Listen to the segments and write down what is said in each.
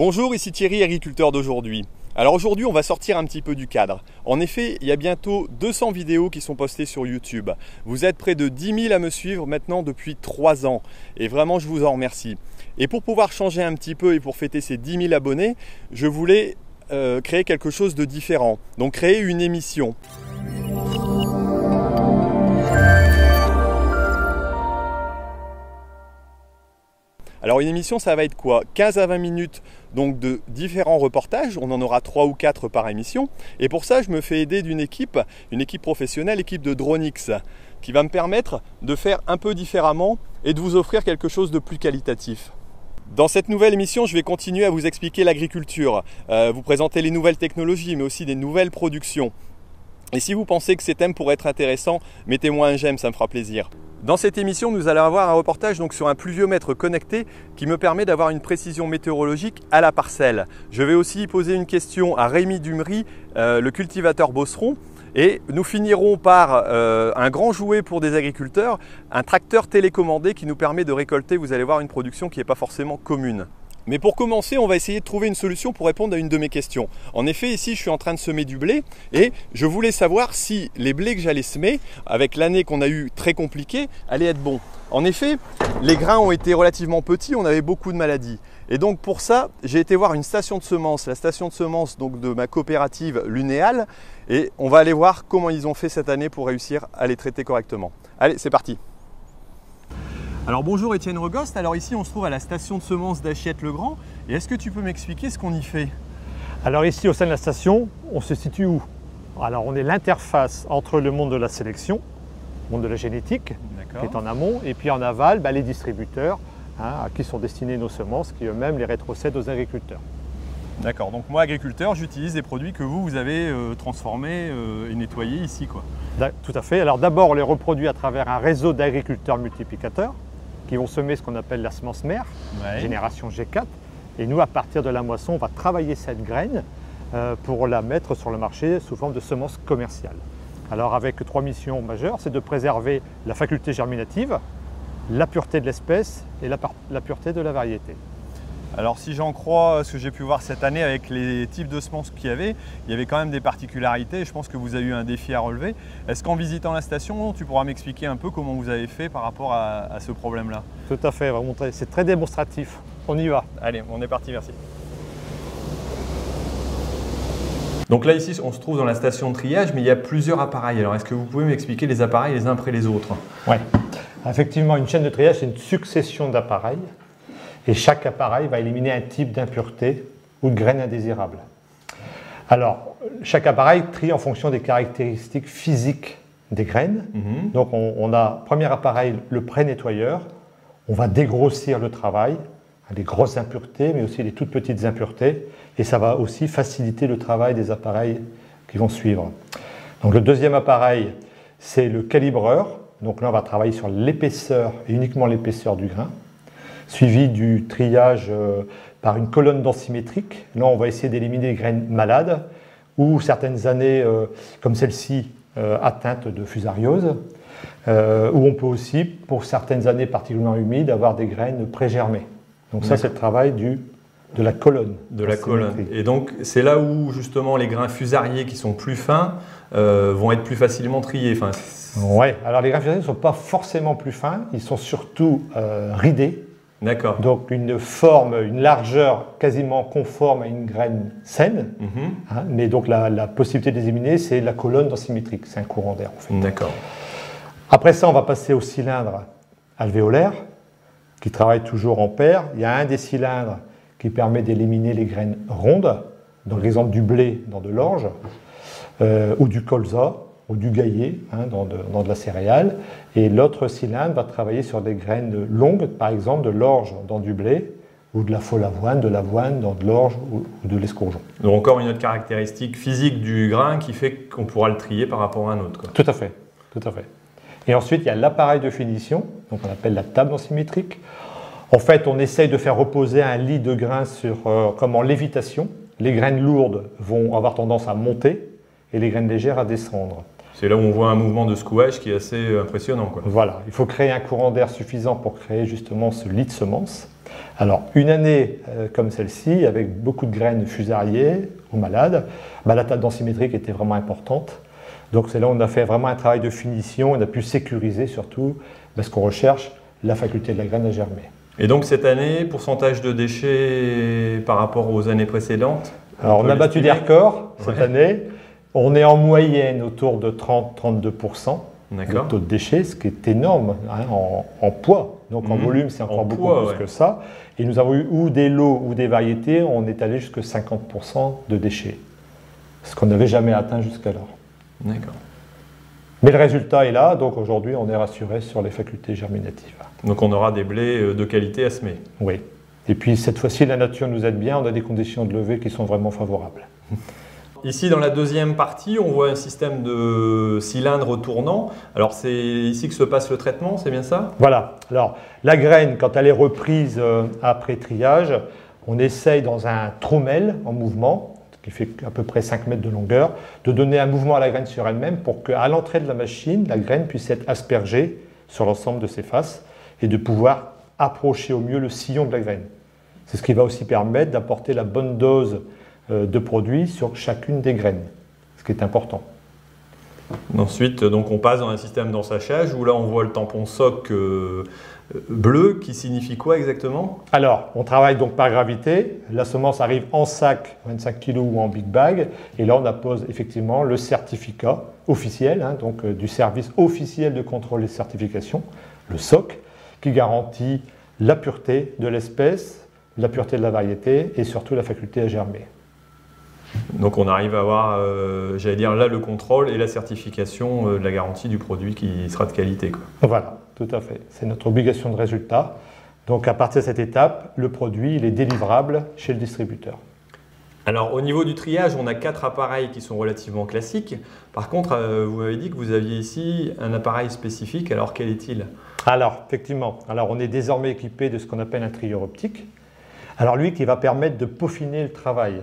Bonjour, ici Thierry, agriculteur d'aujourd'hui. Alors aujourd'hui, on va sortir un petit peu du cadre. En effet, il y a bientôt 200 vidéos qui sont postées sur YouTube. Vous êtes près de 10 000 à me suivre maintenant depuis 3 ans. Et vraiment, je vous en remercie. Et pour pouvoir changer un petit peu et pour fêter ces 10 000 abonnés, je voulais créer quelque chose de différent. Donc créer une émission. Alors une émission, ça va être quoi? 15 à 20 minutes donc de différents reportages, on en aura 3 ou 4 par émission. Et pour ça, je me fais aider d'une équipe professionnelle, l'équipe de Dronix, qui va me permettre de faire un peu différemment et de vous offrir quelque chose de plus qualitatif. Dans cette nouvelle émission, je vais continuer à vous expliquer l'agriculture, vous présenter les nouvelles technologies, mais aussi des nouvelles productions. Et si vous pensez que ces thèmes pourraient être intéressants, mettez-moi un j'aime, ça me fera plaisir. Dans cette émission, nous allons avoir un reportage donc sur un pluviomètre connecté qui me permet d'avoir une précision météorologique à la parcelle. Je vais aussi poser une question à Rémi Dumery, le cultivateur bosseron. Et nous finirons par un grand jouet pour des agriculteurs, un tracteur télécommandé qui nous permet de récolter, vous allez voir, une production qui n'est pas forcément commune. Mais pour commencer, on va essayer de trouver une solution pour répondre à une de mes questions. En effet, ici, je suis en train de semer du blé et je voulais savoir si les blés que j'allais semer, avec l'année qu'on a eue très compliquée, allaient être bons. En effet, les grains ont été relativement petits, on avait beaucoup de maladies. Et donc pour ça, j'ai été voir une station de semences, la station de semences donc de ma coopérative Lunéal, et on va aller voir comment ils ont fait cette année pour réussir à les traiter correctement. Allez, c'est parti! Alors bonjour Étienne Regost, alors ici on se trouve à la station de semences d'Achiette-le-Grand, et est-ce que tu peux m'expliquer ce qu'on y fait? Alors ici au sein de la station, on se situe où? Alors on est l'interface entre le monde de la sélection, le monde de la génétique, qui est en amont, et puis en aval, les distributeurs, à qui sont destinées nos semences, qui eux-mêmes les rétrocèdent aux agriculteurs. D'accord, donc moi agriculteur, j'utilise des produits que vous avez transformés et nettoyés ici, quoi. Tout à fait. Alors d'abord on les reproduit à travers un réseau d'agriculteurs multiplicateurs qui vont semer ce qu'on appelle la semence mère, génération G4. Et nous, à partir de la moisson, on va travailler cette graine pour la mettre sur le marché sous forme de semence commerciale. Alors avec 3 missions majeures, c'est de préserver la faculté germinative, la pureté de l'espèce et la pureté de la variété. Alors si j'en crois ce que j'ai pu voir cette année avec les types de semences qu'il y avait quand même des particularités et je pense que vous avez eu un défi à relever. Est-ce qu'en visitant la station, tu pourras m'expliquer un peu comment vous avez fait par rapport à ce problème-là? Tout à fait, c'est très démonstratif. On y va. Allez, on est parti, merci. Donc là ici, on se trouve dans la station de triage, mais il y a plusieurs appareils. Alors est-ce que vous pouvez m'expliquer les appareils les uns après les autres? Oui, effectivement, une chaîne de triage, c'est une succession d'appareils. Et chaque appareil va éliminer un type d'impureté ou de graines indésirables. Alors, chaque appareil trie en fonction des caractéristiques physiques des graines. Donc, on a, premier appareil, le pré-nettoyeur. On va dégrossir le travail, les grosses impuretés, mais aussi les toutes petites impuretés. Et ça va aussi faciliter le travail des appareils qui vont suivre. Donc, le deuxième appareil, c'est le calibreur. Donc là, on va travailler sur l'épaisseur et uniquement l'épaisseur du grain, suivi du triage par une colonne densimétrique. Là, on va essayer d'éliminer les graines malades ou certaines années, comme celle-ci, atteintes de fusariose, où on peut aussi, pour certaines années particulièrement humides, avoir des graines pré-germées. Donc ça, c'est le travail de la colonne. De la colonne. Et donc, c'est là où, justement, les grains fusariés qui sont plus fins vont être plus facilement triés. Oui, alors les grains fusariés ne sont pas forcément plus fins, ils sont surtout ridés. D'accord. Donc une forme, une largeur quasiment conforme à une graine saine, mais donc la possibilité de les éliminer, c'est la colonne densimétrique, c'est un courant d'air en fait. D'accord. Après ça, on va passer au cylindre alvéolaire, qui travaille toujours en paire. Il y a un des cylindres qui permet d'éliminer les graines rondes, dans l'exemple du blé dans de l'orge, ou du colza, ou du gaillet dans de la céréale, et l'autre cylindre va travailler sur des graines longues, par exemple de l'orge dans du blé, ou de la faux avoine, de l'avoine dans de l'orge ou de l'escourgeon. Donc encore une autre caractéristique physique du grain qui fait qu'on pourra le trier par rapport à un autre, quoi. Tout à fait, tout à fait. Et ensuite, il y a l'appareil de finition, donc on appelle la table densimétrique. En fait, on essaye de faire reposer un lit de grains comme en lévitation. Les graines lourdes vont avoir tendance à monter et les graines légères à descendre. C'est là où on voit un mouvement de secouage qui est assez impressionnant, quoi. Voilà, il faut créer un courant d'air suffisant pour créer justement ce lit de semences. Alors, une année comme celle-ci, avec beaucoup de graines fusariées ou malades, la table densimétrique était vraiment importante. Donc c'est là où on a fait vraiment un travail de finition, on a pu sécuriser surtout ce qu'on recherche, la faculté de la graine à germer. Et donc cette année, pourcentage de déchets par rapport aux années précédentes? Alors on a battu des records cette année. On est en moyenne autour de 30-32% de taux de déchets, ce qui est énorme en poids. Donc en volume, c'est encore beaucoup plus que ça. Et nous avons eu ou des lots ou des variétés, on est allé jusqu'à 50% de déchets, ce qu'on n'avait jamais atteint jusqu'alors. D'accord. Mais le résultat est là, donc aujourd'hui on est rassuré sur les facultés germinatives. Donc on aura des blés de qualité à semer. Oui. Et puis cette fois-ci la nature nous aide bien, on a des conditions de levée qui sont vraiment favorables. Ici dans la deuxième partie, on voit un système de cylindre tournant. Alors c'est ici que se passe le traitement, c'est bien ça? Voilà. Alors la graine, quand elle est reprise après triage, on essaye dans un trommel en mouvement, qui fait à peu près 5 mètres de longueur, de donner un mouvement à la graine sur elle-même pour qu'à l'entrée de la machine, la graine puisse être aspergée sur l'ensemble de ses faces et de pouvoir approcher au mieux le sillon de la graine. C'est ce qui va aussi permettre d'apporter la bonne dose de produit sur chacune des graines, ce qui est important. Ensuite, donc on passe dans un système d'ensachage où là on voit le tampon SOC bleu qui signifie quoi exactement? Alors, on travaille donc par gravité. La semence arrive en sac, 25 kg ou en big bag. Et là, on appose effectivement le certificat officiel, donc du service officiel de contrôle et certification, le SOC, qui garantit la pureté de l'espèce, la pureté de la variété et surtout la faculté à germer. Donc on arrive à avoir, j'allais dire là, le contrôle et la certification de la garantie du produit qui sera de qualité, quoi. Voilà, tout à fait. C'est notre obligation de résultat. Donc à partir de cette étape, le produit il est délivrable chez le distributeur. Alors au niveau du triage, on a 4 appareils qui sont relativement classiques. Par contre, vous m'avez dit que vous aviez ici un appareil spécifique. Alors quel est-il? Alors effectivement, on est désormais équipé de ce qu'on appelle un trieur optique. Alors lui qui va permettre de peaufiner le travail,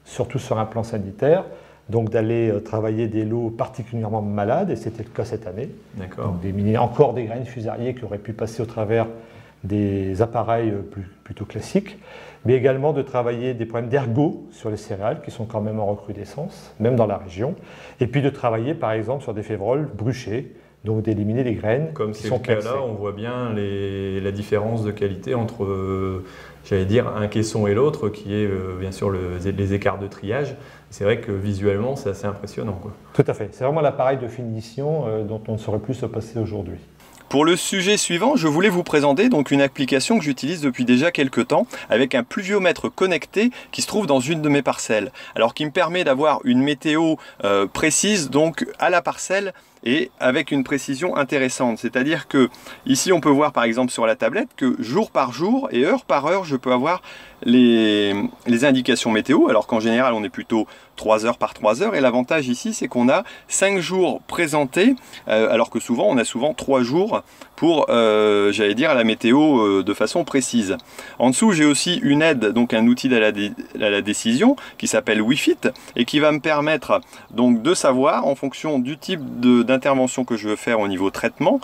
surtout sur un plan sanitaire, donc d'aller travailler des lots particulièrement malades, et c'était le cas cette année. D'accord. D'éliminer encore des graines fusariées qui auraient pu passer au travers des appareils plutôt classiques, mais également de travailler des problèmes d'ergot sur les céréales qui sont quand même en recrudescence, même dans la région, et puis de travailler par exemple sur des févroles brûchées, donc d'éliminer les graines comme qui sont c'est le cas là, on voit bien la différence de qualité entre, j'allais dire, un caisson et l'autre, qui est bien sûr les écarts de triage. C'est vrai que visuellement, c'est assez impressionnant, quoi. Tout à fait. C'est vraiment l'appareil de finition dont on ne saurait plus se passer aujourd'hui. Pour le sujet suivant, je voulais vous présenter donc une application que j'utilise depuis déjà quelques temps avec un pluviomètre connecté qui se trouve dans une de mes parcelles. Alors qui me permet d'avoir une météo précise donc à la parcelle et avec une précision intéressante. C'est-à-dire que ici on peut voir par exemple sur la tablette que jour par jour et heure par heure je peux avoir les indications météo, alors qu'en général on est plutôt 3 heures par 3 heures, et l'avantage ici c'est qu'on a 5 jours présentés, alors que souvent on a 3 jours pour, j'allais dire, la météo de façon précise. En dessous j'ai aussi une aide, donc un outil à la décision qui s'appelle Wi-Fit et qui va me permettre donc de savoir en fonction du type d'intervention que je veux faire au niveau traitement,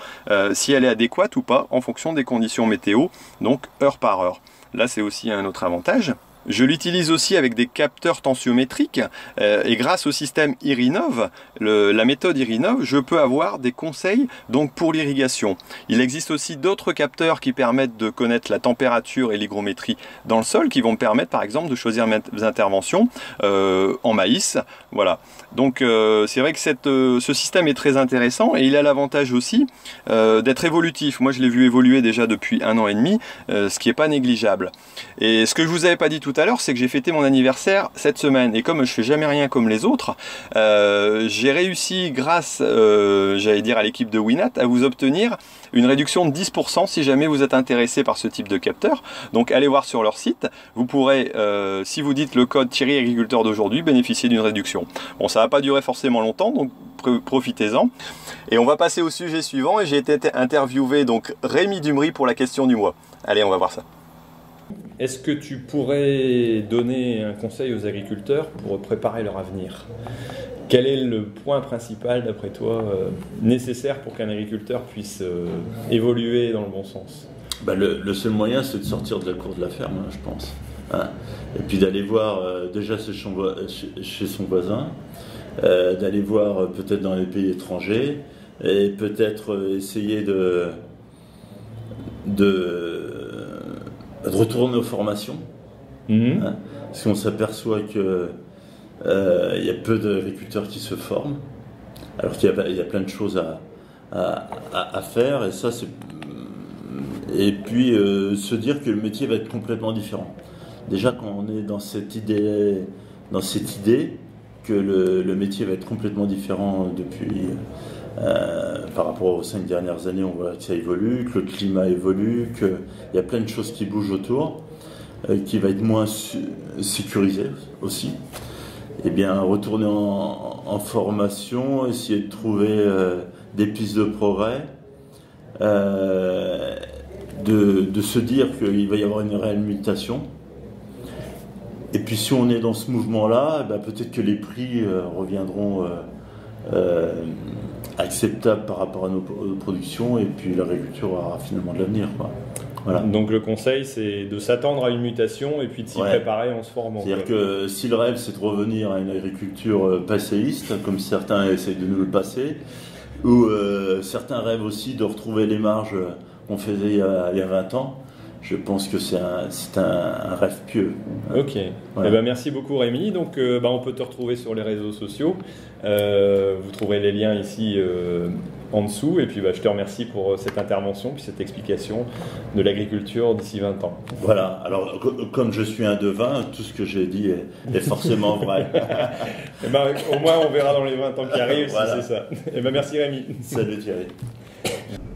si elle est adéquate ou pas en fonction des conditions météo, donc heure par heure. Là, c'est aussi un autre avantage. Je l'utilise aussi avec des capteurs tensiométriques et grâce au système Irinov, la méthode Irinov, je peux avoir des conseils donc pour l'irrigation. Il existe aussi d'autres capteurs qui permettent de connaître la température et l'hygrométrie dans le sol, qui vont me permettre par exemple de choisir mes interventions en maïs. Voilà. Donc c'est vrai que ce système est très intéressant et il a l'avantage aussi d'être évolutif. Moi je l'ai vu évoluer déjà depuis 1 an et demi, ce qui n'est pas négligeable. Et ce que je vous avais pas dit tout à l'heure, c'est que j'ai fêté mon anniversaire cette semaine et comme je fais jamais rien comme les autres, j'ai réussi grâce, j'allais dire, à l'équipe de Winat à vous obtenir une réduction de 10% si jamais vous êtes intéressé par ce type de capteur. Donc allez voir sur leur site, vous pourrez, si vous dites le code Thierry Agriculteur d'aujourd'hui, bénéficier d'une réduction. Bon, ça va pas durer forcément longtemps, donc profitez-en. Et on va passer au sujet suivant et j'ai été interviewé donc Rémi Dumry pour la question du mois. Allez, on va voir ça. est-ce que tu pourrais donner un conseil aux agriculteurs pour préparer leur avenir? Quel est le point principal, d'après toi, nécessaire pour qu'un agriculteur puisse évoluer dans le bon sens? Le seul moyen, c'est de sortir de la cour de la ferme, je pense. Hein, et puis d'aller voir déjà chez son voisin, d'aller voir peut-être dans les pays étrangers, et peut-être essayer de retourner aux formations. Hein, parce qu'on s'aperçoit que il y a peu d'agriculteurs qui se forment, alors qu'il y a plein de choses à faire, et ça c'est... Et puis se dire que le métier va être complètement différent. Déjà quand on est dans cette idée que le métier va être complètement différent depuis par rapport aux 5 dernières années, on voit que ça évolue, que le climat évolue, qu'il y a plein de choses qui bougent autour, qui va être moins sécurisé aussi. Eh bien, retourner en formation, essayer de trouver des pistes de progrès, de se dire qu'il va y avoir une réelle mutation. Et puis si on est dans ce mouvement-là, peut-être que les prix reviendront acceptables par rapport à nos productions, et puis l'agriculture aura finalement de l'avenir. Voilà. Donc le conseil, c'est de s'attendre à une mutation et puis de s'y préparer en se formant. C'est-à-dire que si le rêve, c'est de revenir à une agriculture passéiste, comme certains essayent de nous le passer, ou certains rêvent aussi de retrouver les marges qu'on faisait il y a 20 ans, je pense que c'est un rêve pieux. Ok. Voilà. Merci beaucoup Rémi. Donc on peut te retrouver sur les réseaux sociaux. Vous trouverez les liens ici en dessous. Et puis je te remercie pour cette intervention puis cette explication de l'agriculture d'ici 20 ans. Voilà. Alors comme je suis un devin, tout ce que j'ai dit est forcément vrai. Au moins on verra dans les 20 ans qui arrivent voilà. Si c'est ça. Merci Rémi. Salut Thierry.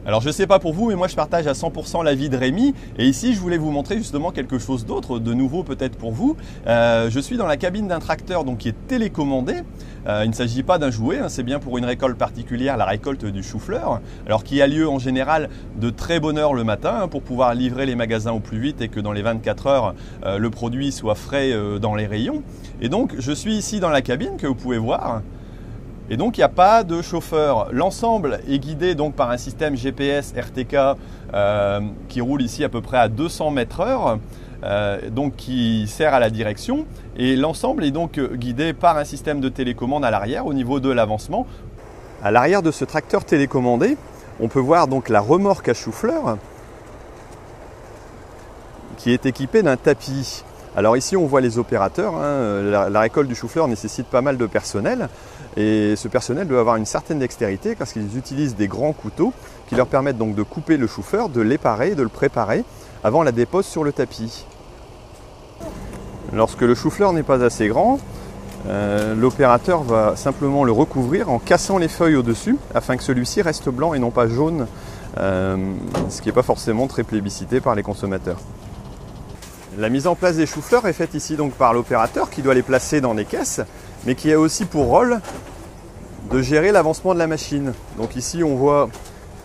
Alors je ne sais pas pour vous, mais moi je partage à 100% l'avis de Rémi. Et ici, je voulais vous montrer justement quelque chose d'autre, de nouveau peut-être pour vous. Je suis dans la cabine d'un tracteur donc, qui est télécommandé. Il ne s'agit pas d'un jouet, c'est bien pour une récolte particulière, la récolte du chou-fleur. Alors qui a lieu en général de très bonne heure le matin pour pouvoir livrer les magasins au plus vite et que dans les 24 heures, le produit soit frais dans les rayons. Et donc je suis ici dans la cabine que vous pouvez voir. Et donc il n'y a pas de chauffeur. L'ensemble est guidé donc par un système GPS RTK qui roule ici à peu près à 200 mètres/heure, donc qui sert à la direction. Et l'ensemble est donc guidé par un système de télécommande à l'arrière au niveau de l'avancement. À l'arrière de ce tracteur télécommandé, on peut voir donc la remorque à chou-fleur qui est équipée d'un tapis. Alors ici on voit les opérateurs, la récolte du chou-fleur nécessite pas mal de personnel et ce personnel doit avoir une certaine dextérité parce qu'ils utilisent des grands couteaux qui leur permettent donc de couper le chou-fleur, de l'éparer, de le préparer avant la dépose sur le tapis. Lorsque le chou-fleur n'est pas assez grand, l'opérateur va simplement le recouvrir en cassant les feuilles au-dessus afin que celui-ci reste blanc et non pas jaune, ce qui n'est pas forcément très plébiscité par les consommateurs. La mise en place des choux-fleurs est faite ici donc par l'opérateur qui doit les placer dans des caisses, mais qui a aussi pour rôle de gérer l'avancement de la machine. Donc ici on voit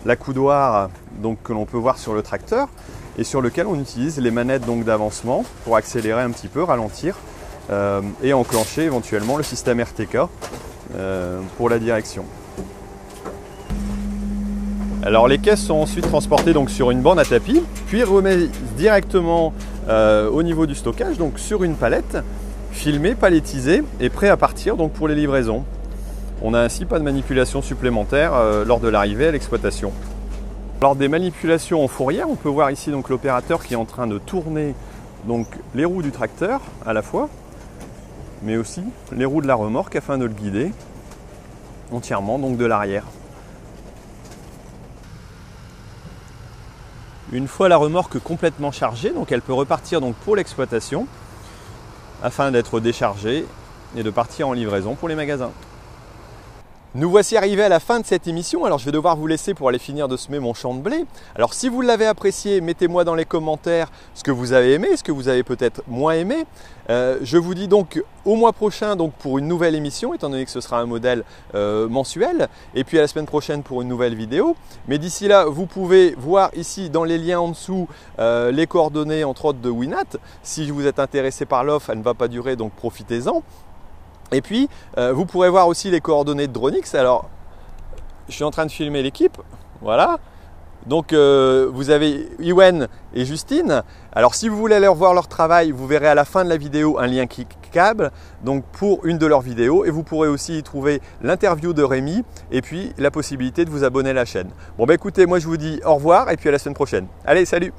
l'accoudoir donc, que l'on peut voir sur le tracteur et sur lequel on utilise les manettes donc, d'avancement pour accélérer un petit peu, ralentir et enclencher éventuellement le système RTK pour la direction. Alors les caisses sont ensuite transportées donc, sur une borne à tapis, puis remises directement au niveau du stockage, donc sur une palette, filmée, palettisée et prêt à partir donc, pour les livraisons. On n'a ainsi pas de manipulation supplémentaire lors de l'arrivée à l'exploitation. Lors des manipulations en fourrière, on peut voir ici donc l'opérateur qui est en train de tourner donc, les roues du tracteur à la fois, mais aussi les roues de la remorque afin de le guider entièrement donc, de l'arrière. Une fois la remorque complètement chargée, donc elle peut repartir donc pour l'exploitation afin d'être déchargée et de partir en livraison pour les magasins. Nous voici arrivés à la fin de cette émission, alors je vais devoir vous laisser pour aller finir de semer mon champ de blé. Alors si vous l'avez apprécié, mettez-moi dans les commentaires ce que vous avez aimé, ce que vous avez peut-être moins aimé. Je vous dis donc au mois prochain donc, pour une nouvelle émission, étant donné que ce sera un modèle mensuel, et puis à la semaine prochaine pour une nouvelle vidéo. Mais d'ici là, vous pouvez voir ici dans les liens en dessous les coordonnées entre autres de Winat. Si vous êtes intéressé par l'offre, elle ne va pas durer, donc profitez-en. Et puis, vous pourrez voir aussi les coordonnées de Dronix. Alors, je suis en train de filmer l'équipe. Voilà. Donc, vous avez Iwen et Justine. Alors, si vous voulez aller revoir leur travail, vous verrez à la fin de la vidéo un lien cliquable donc pour une de leurs vidéos. Et vous pourrez aussi y trouver l'interview de Rémi et puis la possibilité de vous abonner à la chaîne. Bon, bah écoutez, moi je vous dis au revoir et puis à la semaine prochaine. Allez, salut!